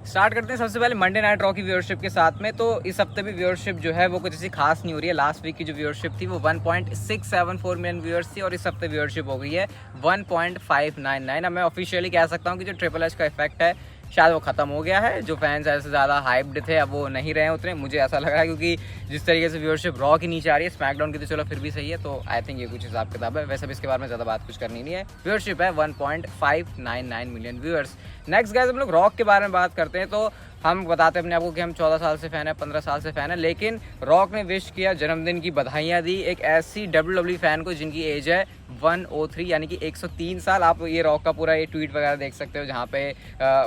Start करते हैं सबसे पहले मंडे नाइट रॉ की व्यूअरशिप के साथ में। तो इस हफ्ते भी व्यूअरशिप जो है वो कुछ ऐसी खास नहीं हो रही है। लास्ट वीक की जो व्यूअरशिप थी वो 1.674 मिलियन व्यूअर्स थी और इस हफ्ते व्यूअरशिप हो गई है 1.599। अब मैं ऑफिशियली कह सकता हूँ कि जो ट्रिपल एच का इफेक्ट है शायद वो ख़त्म हो गया है। जो फैंस ऐसे ज़्यादा हाइप्ड थे अब वो नहीं रहे उतने, मुझे ऐसा लग रहा है, क्योंकि जिस तरीके से व्यूअरशिप रॉ की नीचे आ रही है, स्मैकडाउन की तो चलो फिर भी सही है। तो आई थिंक ये कुछ हिसाब किताब है। वैसे भी इसके बारे में ज़्यादा बात कुछ करनी नहीं है। व्यूअरशिप है 1.599 मिलियन व्यूअर्स। नेक्स्ट गाइस हम लोग रॉक के बारे में बात करते हैं। तो हम बताते हैं अपने आप को कि हम 14 साल से फ़ैन है, 15 साल से फ़ैन है, लेकिन रॉक ने विश किया, जन्मदिन की बधाइयाँ दी एक ऐसी WWE फ़ैन को जिनकी एज है 103 यानी कि 103 साल। आप ये रॉक का पूरा ये ट्वीट वगैरह देख सकते हो जहाँ पे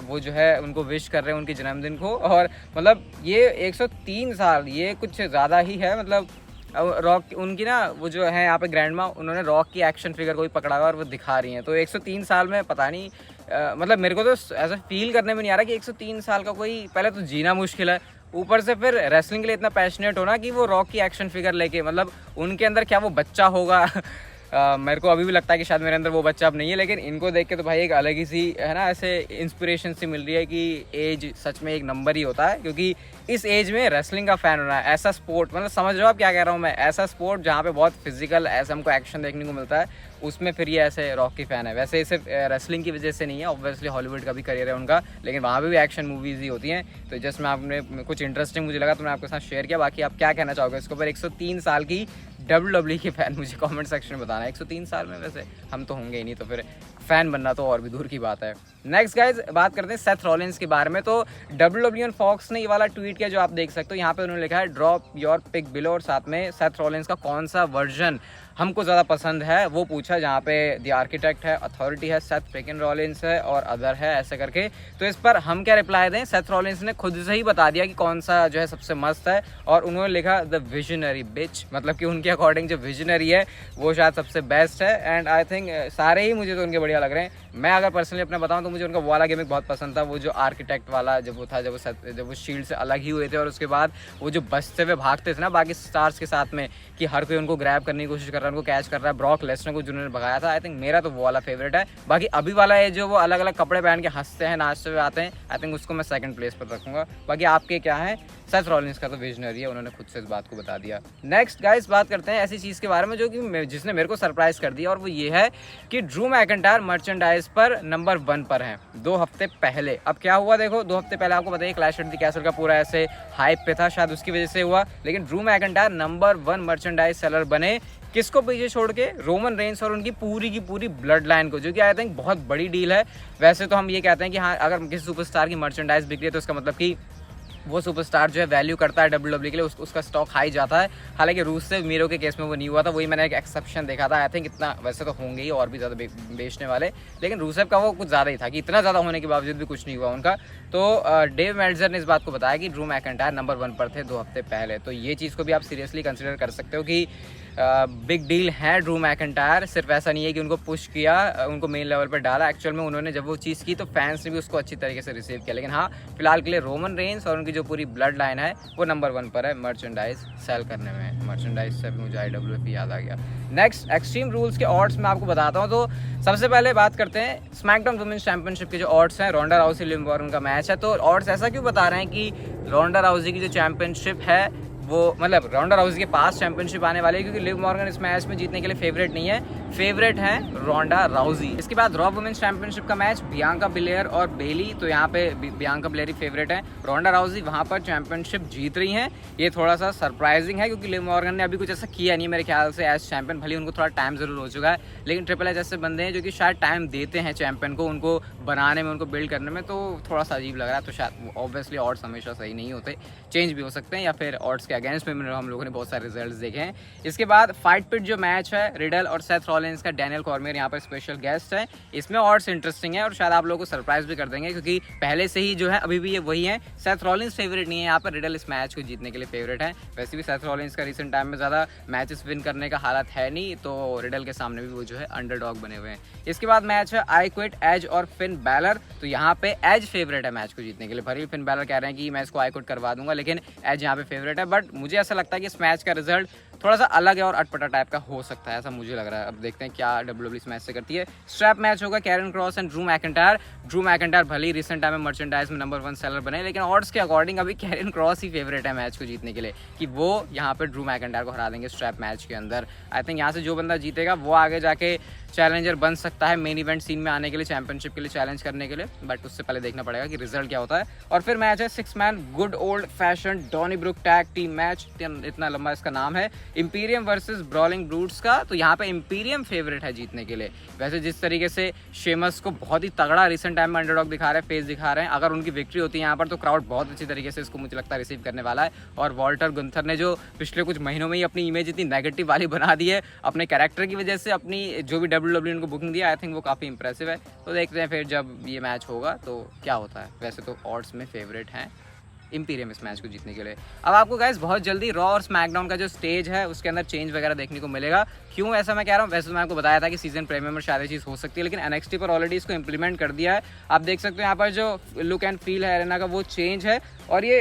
वो जो है उनको विश कर रहे हैं उनके जन्मदिन को। और मतलब ये 103 साल ये कुछ ज़्यादा ही है। मतलब रॉक उनकी ना वो जो है यहाँ पे ग्रैंड माँ, उन्होंने रॉक की एक्शन फिगर को भी पकड़ा हुआ और वो दिखा रही हैं। तो 103 साल में पता नहीं मतलब मेरे को तो ऐसा फील करने में नहीं आ रहा कि 103 साल का कोई, पहले तो जीना मुश्किल है, ऊपर से फिर रेसलिंग के लिए इतना पैशनेट होना कि वो रॉक की एक्शन फिगर लेके, मतलब उनके अंदर क्या वो बच्चा होगा मेरे को अभी भी लगता है कि शायद मेरे अंदर वो बच्चा अब नहीं है, लेकिन इनको देख के तो भाई एक अलग ही सी है ना, ऐसे इंस्पिरेशन सी मिल रही है कि एज सच में एक नंबर ही होता है। क्योंकि इस एज में रेसलिंग का फ़ैन होना है, ऐसा स्पोर्ट, मतलब समझ रहे हो आप क्या कह रहा हूँ मैं, ऐसा स्पोर्ट जहाँ पे बहुत फिजिकल ऐसा हमको एक्शन देखने को मिलता है, उसमें फिर ये ऐसे रॉक की फ़ैन है। वैसे ये सिर्फ रेसलिंग की वजह से नहीं है, ऑब्वियसली हॉलीवुड का भी करियर है उनका, लेकिन वहाँ पे भी एक्शन मूवीज़ ही होती हैं। तो जस्ट मैं आपने कुछ इंटरेस्टिंग मुझे लगा तो मैं आपके साथ शेयर किया। बाकी आप क्या कहना चाहोगे इसके ऊपर? 103 साल की WWE के फ़ैन, मुझे कमेंट सेक्शन में बताना है। 103 साल में वैसे हम तो होंगे ही नहीं, तो फिर फ़ैन बनना तो और भी दूर की बात है। नेक्स्ट गाइज बात करते हैं सेथ रॉलिंस के बारे में। तो WWE और फॉक्स ने ये वाला ट्वीट किया जो आप देख सकते हो। यहाँ पे उन्होंने लिखा है ड्रॉप योर पिक बिलो, और साथ में सेथ रॉलिंस का कौन सा वर्जन हमको ज़्यादा पसंद है वो पूछा, जहाँ पे द आर्किटेक्ट है, अथॉरिटी है, सेथ फ्रिकन रॉलिंस है और अदर है, ऐसे करके। तो इस पर हम क्या रिप्लाई दें? सेथ रॉलिंस ने खुद से ही बता दिया कि कौन सा जो है सबसे मस्त है, और उन्होंने लिखा द विजनरी बिच, मतलब कि उनके अकॉर्डिंग जो विजनरी है वो शायद सबसे बेस्ट है। एंड आई थिंक सारे ही मुझे तो उनके बढ़िया लग रहे हैं। मैं अगर पर्सनली अपना बताऊं तो मुझे उनका वाला गिमिक बहुत पसंद था, वो जो आर्किटेक्ट वाला जब वो था, जब वो शील्ड से अलग ही हुए थे और उसके बाद वो जो बचते हुए भागते थे ना बाकी स्टार्स के साथ में, कि हर कोई उनको ग्रैब करने की कोशिश कर रहा है, उनको कैच कर रहा है, ब्रॉक लेसनर को जिन्होंने भगाया था। आई थिंक मेरा तो वो वाला फेवरेट है। बाकी अभी वाला है जो वो अलग अलग कपड़े पहन के हंसते हैं, नाचते हुए आते हैं, आई थिंक उसको मैं सेकंड प्लेस पर रखूंगा। बाकी आपके क्या है? सेथ रॉलिंस का तो विजनरी है, उन्होंने खुद से इस बात को बता दिया। नेक्स्ट गाइस बात करते हैं ऐसी चीज़ के बारे में जो कि जिसने मेरे को सरप्राइज कर दिया, और वो ये है कि ड्रू मैकिंटायर मर्चेंडाइज पर नंबर 1 पर हैं 2 हफ्ते पहले। अब क्या हुआ देखो, 2 हफ्ते पहले आपको बताइए क्लैश एट द कैसल का पूरा ऐसे हाइप पे था, शायद उसकी वजह से हुआ, लेकिन Drew McIntyre number 1 merchandise seller बने। किसको पीछे छोड़ के? रोमन रेंस और उनकी पूरी की पूरी ब्लड लाइन को, जो कि आई थिंक बहुत बड़ी डील है। वैसे तो हम ये कहते हैं कि हाँ, अगर किसी सुपरस्टार की मर्चेंडाइज बिक रही है तो उसका मतलब कि वो सुपरस्टार जो है वैल्यू करता है WWE के लिए, उसका स्टॉक हाई जाता है। हालांकि रूस से मीरो के केस में वो नहीं हुआ था, वही मैंने एक एक्सेप्शन देखा था। आई थिंक इतना, वैसे तो होंगे ही और भी ज़्यादा बेचने वाले, लेकिन रूसेफ का वो कुछ ज़्यादा ही था कि इतना ज़्यादा होने के बावजूद भी कुछ नहीं हुआ उनका। तो डेव मेल्जर ने इस बात को बताया कि ड्रू मैकिंटायर नंबर 1 पर थे 2 हफ्ते पहले। तो ये चीज़ को भी आप सीरियसली कंसिडर कर सकते हो कि बिग डील है ड्रू मैकिंटायर। सिर्फ ऐसा नहीं है कि उनको पुश किया, उनको मेन लेवल पर डाला, एक्चुअल में उन्होंने जब वो चीज़ की तो फैंस ने भी उसको अच्छी तरीके से रिसीव किया। लेकिन हाँ, फिलहाल के लिए रोमन रेंस और उनकी जो पूरी ब्लड लाइन है वो नंबर 1 पर है मर्चेंडाइज सेल करने में। मर्चेंडाइज से भी मुझे IWF याद आ गया। नेक्स्ट एक्सट्रीम रूल्स के ऑड्स मैं आपको बताता हूँ। तो सबसे पहले बात करते हैं स्मैकडाउन वुमेन्स चैंपियनशिप के जो ऑड्स हैं। रोंडा राउसी लिव मॉर्गन का मैच है, तो ऑड्स ऐसा क्यों बता रहे हैं कि रोंडा राउसी की जो चैंपियनशिप है वो, मतलब रोंडा राउसी के पास चैंपियनशिप आने वाली है, क्योंकि लिव मॉर्गन इस मैच में जीतने के लिए फेवरेट नहीं है, फेवरेट है रोंडा राउसी। इसके बाद रॉ वुमेन्स चैंपियनशिप का मैच बियांका बिलेयर और बेली, तो यहाँ पे बियांका बिलेयर ही फेवरेट है, रोंडा राउसी वहाँ पर चैंपियनशिप जीत रही हैं। ये थोड़ा सा सरप्राइजिंग है क्योंकि लिव मॉर्गन ने अभी कुछ ऐसा किया नहीं मेरे ख्याल से एज चैंपियन, भले उनको थोड़ा टाइम जरूर हो चुका है, लेकिन ट्रिपल एच ऐसे बंदे हैं जो कि शायद टाइम देते हैं चैंपियन को, उनको बनाने में, उनको बिल्ड करने में, तो थोड़ा सा अजीब लग रहा है। तो शायद ऑब्वियसली ऑड्स हमेशा सही नहीं होते, चेंज भी हो सकते हैं, या फिर ऑड्स के अगेंस्ट में हम लोगों ने बहुत सारे रिजल्ट्स देखे हैं। इसके बाद फाइट पिट जो मैच है रिडल और सेथ रॉलिंस का, डैनियल कॉर्मियर यहाँ पर स्पेशल गेस्ट है। इसमें ऑड्स इंटरेस्टिंग है और शायद आप लोगों को सरप्राइज भी कर देंगे, क्योंकि पहले से ही जो है अभी भी ये वही है, सेथ रॉलिंस फेवरेट नहीं है यहाँ पर, रिडल इस मैच को जीतने के लिए फेवरेट है। वैसे भी सेथ रॉलिंस का रिसेंट टाइम में ज़्यादा मैचेस विन करने का हालत है नहीं, तो रिडल के सामने भी वो जो है अंडरडॉग बने हुए हैं। इसके बाद मैच है आई क्विट एज और फिन बैलर, तो यहाँ पे एज फेवरेट है मैच को जीतने के लिए। भले फिन बैलर कह रहे हैं कि मैं इसको आई क्विट करवा दूंगा, लेकिन एज यहाँ पे फेवरेट है। बट मुझे ऐसा लगता है कि इस मैच का रिजल्ट थोड़ा सा अलग है और अटपटा टाइप का हो सकता है, ऐसा मुझे लग रहा है। अब देखते हैं क्या WWE इस मैच से करती है। स्ट्रैप मैच होगा Karrion Kross and Drew McIntyre. Drew McIntyre भले ही रिसेंट टाइम में मर्चेंडाइज में नंबर 1 सेलर बने, लेकिन ऑड्स के अकॉर्डिंग अभी कैरन क्रॉस ही फेवरेट है मैच को जीतने के लिए, कि वो यहाँ पर ड्रू मैकिंटायर को हरा देंगे स्ट्रैप मैच के अंदर। आई थिंक यहाँ से जो बंदा जीतेगा वो आगे जाके चैलेंजर बन सकता है मेन इवेंट सीन में आने के लिए, चैंपियनशिप के लिए चैलेंज करने के लिए, बट उससे पहले देखना पड़ेगा कि रिजल्ट क्या होता है। और फिर मैच है 6 man good old fashion donnybrook tag team match, इतना लंबा इसका नाम है, इंपीरियम वर्सेस ब्रॉलिंग ब्रूट्स का। तो यहाँ पे इंपीरियम फेवरेट है जीतने के लिए। वैसे जिस तरीके से शेमस को बहुत ही तगड़ा रिसेंट टाइम में अंडरडॉग दिखा रहे हैं, फेस दिखा रहे हैं, अगर उनकी विक्ट्री होती है यहाँ पर तो क्राउड बहुत अच्छी तरीके से इसको मुझे लगता है रिसीव करने वाला है। और वॉल्टर गुंथर ने जो पिछले कुछ महीनों में ही अपनी इमेज इतनी नेगेटिव वाली बना दी है अपने कैरेक्टर की वजह से, अपनी जो भी WWE उनको बुकिंग दिया, आई थिंक वो काफ़ी इंप्रेसिव है। तो देखते हैं फिर जब ये मैच होगा तो क्या होता है। वैसे तो ऑड्स में फेवरेट हैं इंपीरियम इस मैच को जीतने के लिए। अब आपको गाइस बहुत जल्दी रॉ और स्मैकडाउन का जो स्टेज है उसके अंदर चेंज वगैरह देखने को मिलेगा। क्यों ऐसा मैं कह रहा हूँ, वैसे तो मैं आपको बताया था कि सीजन प्रीमियम में शायद ये चीज़ हो सकती है, लेकिन NXT पर ऑलरेडी इसको इंप्लीमेंट कर दिया है। आप देख सकते हो यहाँ पर जो लुक एंड फील है एरेना का वो चेंज है। और ये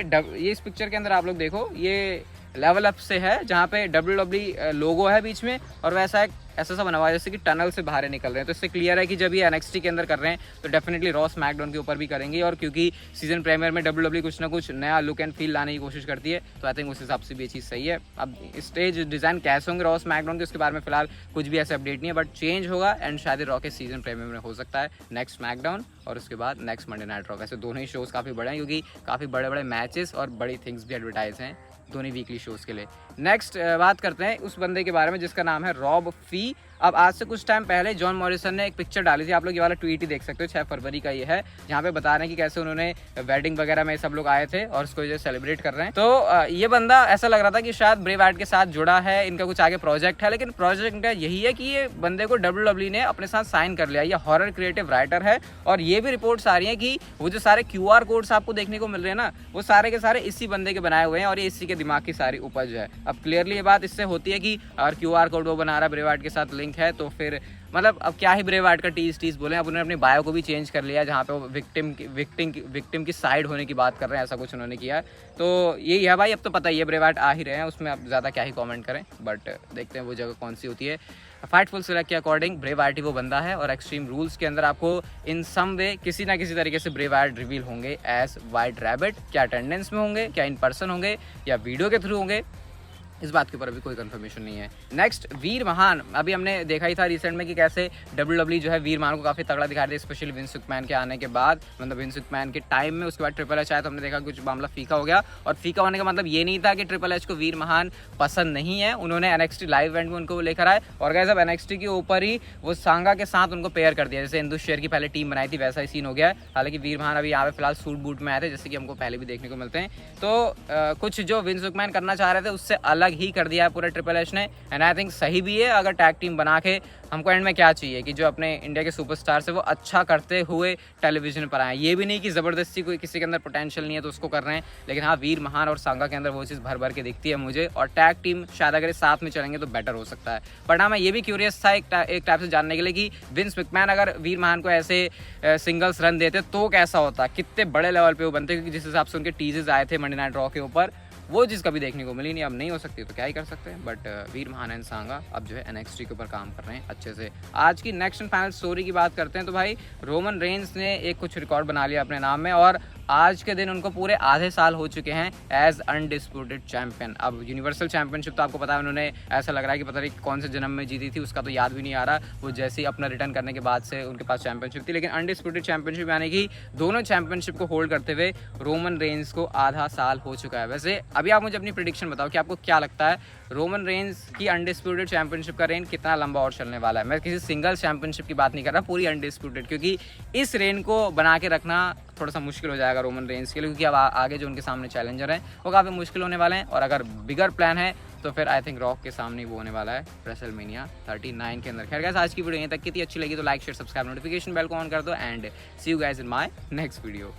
इस पिक्चर के अंदर आप लोग देखो, ये लेवल अप से है जहाँ पे WWE लोगो है बीच में, और वैसा ऐसा सा बना हुआ है जैसे कि टनल से बाहर निकल रहे हैं। तो इससे क्लियर है कि जब ये NXT के अंदर कर रहे हैं तो डेफिनेटली रॉ स्मैकडाउन के ऊपर भी करेंगे। और क्योंकि सीजन प्रीमियर में WWE कुछ ना कुछ नया लुक एंड फील लाने की कोशिश करती है, तो आई थिंक उस हिसाब से भी ये चीज़ सही है। अब स्टेज डिज़ाइन कैसे होंगे रॉ स्मैकडाउन के, उसके बारे में फिलहाल कुछ भी ऐसा अपडेट नहीं है, बट चेंज होगा एंड शायद रॉ के सीजन प्रीमियर में हो सकता है नेक्स्ट स्मैकडाउन और उसके बाद नेक्स्ट मंडे नाइट रॉ। वैसे दोनों ही शोज़ काफ़ी बड़े हैं क्योंकि काफ़ी बड़े बड़े मैचेस और बड़ी थिंग्स भी एडवर्टाइज हैं दोनों वीकली शोज़ के लिए। नेक्स्ट बात करते हैं उस बंदे के बारे में जिसका नाम है रॉब फी। अब आज से कुछ टाइम पहले जॉन मॉरिसन ने एक पिक्चर डाली थी, आप लोग ये वाला ट्वीट ही देख सकते हो, 6 फरवरी का ये है, जहाँ पे बता रहे हैं कि कैसे उन्होंने वेडिंग वगैरह में सब लोग आए थे और उसको जो सेलिब्रेट कर रहे हैं। तो ये बंदा ऐसा लग रहा था कि शायद ब्रे वाइट के साथ जुड़ा है, इनका कुछ आगे प्रोजेक्ट है, लेकिन प्रोजेक्ट इनका यही है कि ये बंदे को WWE ने अपने साथ साइन कर लिया। ये हॉरर क्रिएटिव राइटर है और ये भी रिपोर्ट्स आ रही है कि वो जो सारे QR कोड्स आपको देखने को मिल रहे हैं ना, वो सारे के सारे इसी बंदे के बनाए हुए हैं और ये इसी के दिमाग की सारी उपज है। अब क्लियरली ये बात इससे होती है कि अगर QR कोड वो बना रहा है ब्रे वाइट के साथ लिंक है, तो फिर मतलब अब क्या ही ब्रे वाइट का टीज बोले। अब उन्होंने अपनी बायो को भी चेंज कर लिया, जहाँ पे वो विक्टिम की साइड होने की बात कर रहे हैं, ऐसा कुछ उन्होंने किया है। तो यही है भाई, अब तो पता ही है ब्रे वाइट आ ही रहे हैं, उसमें अब ज़्यादा क्या ही कमेंट करें, बट देखते हैं वो जगह कौन सी होती है। फाइटफुल सेलेक्ट के अकॉर्डिंग ब्रे वाइट ही वो बंदा है और एक्सट्रीम रूल्स के अंदर आपको इन सम वे किसी ना किसी तरीके से ब्रे वाइट रिवील होंगे एज वाइट रैबिट। क्या अटेंडेंस में होंगे, क्या इन पर्सन होंगे, या वीडियो के थ्रू होंगे, इस बात के ऊपर अभी कोई कंफर्मेशन नहीं है। नेक्स्ट वीर महान, अभी हमने देखा ही था रिसेंट में कि कैसे WWE जो है वीर महान को काफ़ी तगड़ा दिखा रही है, स्पेशली विंस मैकमैन के आने के बाद, मतलब विंस मैकमैन के टाइम में। उसके बाद ट्रिपल एच आया तो हमने देखा कुछ मामला फीका हो गया, और फीका होने का मतलब ये नहीं था कि ट्रिपल एच को वीर महान पसंद नहीं है, उन्होंने NXT लाइव इवेंट में उनको लेकर आए और गाइस अब NXT के ऊपर ही वो सांगा के साथ उनको पेयर कर दिया, जैसे हिंदू शेयर की पहले टीम बनाई थी वैसा ही सीन हो गया है। हालांकि वीर महान अभी यहाँ पे फिलहाल सूट बूट में आए थे, जैसे कि हमको पहले भी देखने को मिलते हैं। तो कुछ जो विंस मैकमैन करना चाह रहे थे उससे अलग ही कर दिया है पूरे ट्रिपल एच ने, एंड आई थिंक सही भी है। अगर टैग टीम बना के हमको एंड में क्या चाहिए कि जो अपने इंडिया के सुपरस्टार से वो अच्छा करते हुए टेलीविजन पर आए, ये भी नहीं कि ज़बरदस्ती कोई किसी के अंदर पोटेंशियल नहीं है तो उसको कर रहे हैं। लेकिन हाँ, वीर महान और सांगा के अंदर वो चीज़ भर भर के दिखती है मुझे, और टैग टीम शायद अगर साथ में चलेंगे तो बेटर हो सकता है। बट हाँ, मैं ये भी क्यूरियस था एक टाइप से जानने के लिए कि विंस मैकमैन अगर वीर महान को ऐसे सिंगल्स रन देते तो कैसा होता, कितने बड़े लेवल पे वो बनते, क्योंकि जिस हिसाब से उनके टीजेस आए थे मंडे नाइट रॉ के ऊपर वो चीज़ कभी देखने को मिली नहीं। अब नहीं हो सकती तो क्या ही कर सकते हैं, बट वीर महान एंड सांगा अब जो है NXT के ऊपर काम कर रहे हैं अच्छे से। आज की नेक्स्ट एंड फाइनल स्टोरी की बात करते हैं तो भाई रोमन रेंस ने एक कुछ रिकॉर्ड बना लिया अपने नाम में, और आज के दिन उनको पूरे आधे साल हो चुके हैं एज अनडिस्प्यूटेड चैंपियन। अब यूनिवर्सल चैंपियनशिप तो आपको पता है उन्होंने, ऐसा लग रहा है कि पता नहीं कौन से जन्म में जीती थी, उसका तो याद भी नहीं आ रहा, वो जैसे ही अपना रिटर्न करने के बाद से उनके पास चैंपियनशिप थी। लेकिन अनडिस्प्यूटेड चैंपियनशिप यानी कि दोनों चैंपियनशिप को होल्ड करते हुए रोमन रेंस को आधा साल हो चुका है। वैसे अभी आप मुझे अपनी प्रेडिक्शन बताओ कि आपको क्या लगता है रोमन रेंस की अनडिस्प्यूटेड चैंपियनशिप का रेन कितना लंबा और चलने वाला है? मैं किसी सिंगल चैंपियनशिप की बात नहीं कर रहा, पूरी अनडिस्प्यूटेड, क्योंकि इस रेन को बना के रखना थोड़ा सा मुश्किल हो जाएगा रोमन रेंस के लिए, क्योंकि अब आगे जो उनके सामने चैलेंजर हैं वो काफ़ी मुश्किल होने वाले हैं। और अगर बिगर प्लान है तो फिर आई थिंक रॉक के सामने वो होने वाला है रेसलमेनिया 39 के अंदर। खैर गाइस, आज की वीडियो यहीं तक की थी। अच्छी लगी तो like share subscribe notification bell को ऑन कर दो, and see you guys in my next video.